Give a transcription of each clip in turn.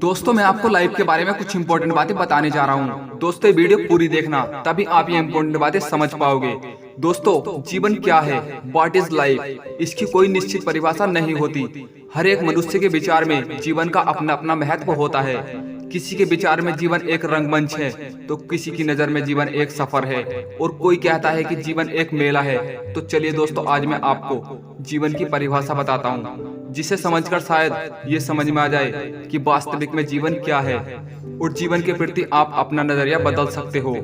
दोस्तों मैं आपको लाइफ के बारे में कुछ इंपॉर्टेंट बातें बताने जा रहा हूँ। दोस्तों ये वीडियो पूरी देखना, तभी आप ये इंपॉर्टेंट बातें समझ पाओगे। दोस्तों जीवन क्या है, व्हाट इज लाइफ, इसकी कोई निश्चित परिभाषा नहीं होती। हर एक मनुष्य के विचार में जीवन का अपना अपना महत्व होता है। किसी के विचार में जीवन एक रंगमंच है, तो किसी की नजर में जीवन एक सफर है, और कोई कहता है कि जीवन एक मेला है। तो चलिए दोस्तों, आज मैं आपको जीवन की परिभाषा बताता हूँ, जिसे समझकर शायद ये समझ में आ जाए कि वास्तविक में जीवन क्या है, और जीवन के प्रति आप अपना नजरिया बदल सकते हो।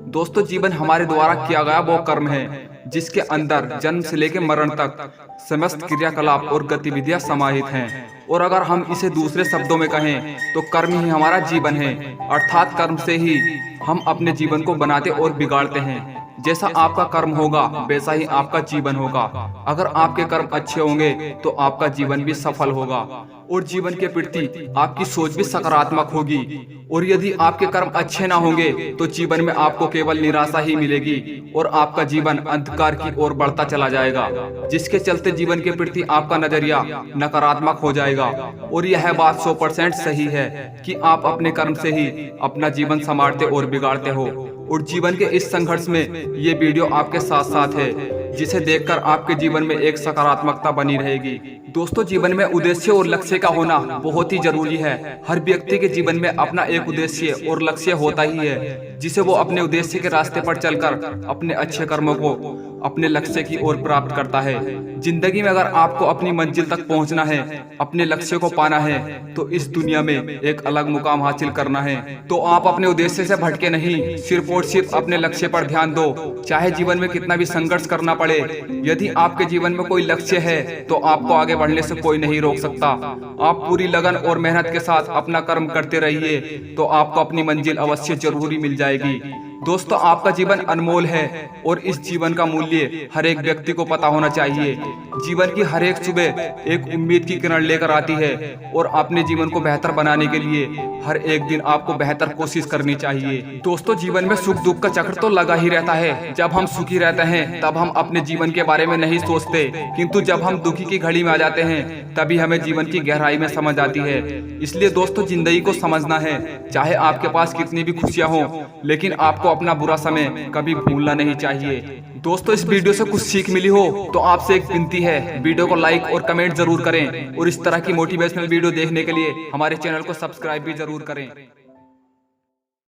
दोस्तों जीवन हमारे द्वारा किया गया वो कर्म है जिसके अंदर जन्म से लेकर मरण तक समस्त क्रियाकलाप और गतिविधियां समाहित हैं। और अगर हम इसे दूसरे शब्दों में कहें तो कर्म ही हमारा जीवन है, अर्थात कर्म से ही हम अपने जीवन को बनाते और बिगाड़ते हैं। जैसा आपका कर्म होगा वैसा ही आपका जीवन होगा। अगर आपके कर्म अच्छे होंगे तो आपका जीवन भी सफल होगा, और जीवन के प्रति आपकी सोच भी सकारात्मक होगी। और यदि आपके कर्म अच्छे ना होंगे तो जीवन में आपको केवल निराशा ही मिलेगी, और आपका जीवन अंधकार की ओर बढ़ता चला जाएगा, जिसके चलते जीवन के प्रति आपका नजरिया नकारात्मक हो जाएगा। और यह बात 100% सही है कि आप अपने कर्म से ही अपना जीवन संवारते और बिगाड़ते हो। और जीवन के इस संघर्ष में ये वीडियो आपके साथ साथ है, जिसे देखकर आपके जीवन में एक सकारात्मकता बनी रहेगी। दोस्तों जीवन में उद्देश्य और लक्ष्य का होना बहुत ही जरूरी है। हर व्यक्ति के जीवन में अपना एक उद्देश्य और लक्ष्य होता ही है, जिसे वो अपने उद्देश्य के रास्ते पर चलकर अपने अच्छे कर्मों को अपने लक्ष्य की ओर प्राप्त करता है। जिंदगी में अगर आपको अपनी मंजिल तक पहुंचना है, अपने लक्ष्य को पाना है, तो इस दुनिया में एक अलग मुकाम हासिल करना है, तो आप अपने उद्देश्य से भटके नहीं, सिर्फ और सिर्फ अपने लक्ष्य पर ध्यान दो। चाहे जीवन में कितना भी संघर्ष करना पड़े, यदि आपके जीवन में कोई लक्ष्य है तो आपको आगे बढ़ने से कोई नहीं रोक सकता। आप पूरी लगन और मेहनत के साथ अपना कर्म करते रहिए, तो आपको अपनी मंजिल अवश्य जरूरी मिल जाएगी। दोस्तों आपका जीवन अनमोल है, और इस जीवन का मूल्य हर एक व्यक्ति को पता होना चाहिए। जीवन की हर एक सुबह एक उम्मीद की किरण लेकर आती है, और अपने जीवन को बेहतर बनाने के लिए हर एक दिन आपको बेहतर कोशिश करनी चाहिए। दोस्तों जीवन में सुख दुख का चक्र तो लगा ही रहता है। जब हम सुखी रहते हैं तब हम अपने जीवन के बारे में नहीं सोचते, किंतु जब हम दुखी की घड़ी में आ जाते हैं तभी हमें जीवन की गहराई में समझ आती है। इसलिए दोस्तों जिंदगी को समझना है, चाहे आपके पास कितनी भी खुशियां हो, लेकिन आपको अपना बुरा समय कभी भूलना नहीं चाहिए। दोस्तों इस वीडियो से कुछ सीख मिली हो तो आपसे एक विनती है, वीडियो को लाइक और कमेंट जरूर करें, और इस तरह की मोटिवेशनल वीडियो देखने के लिए हमारे चैनल को सब्सक्राइब भी जरूर करें।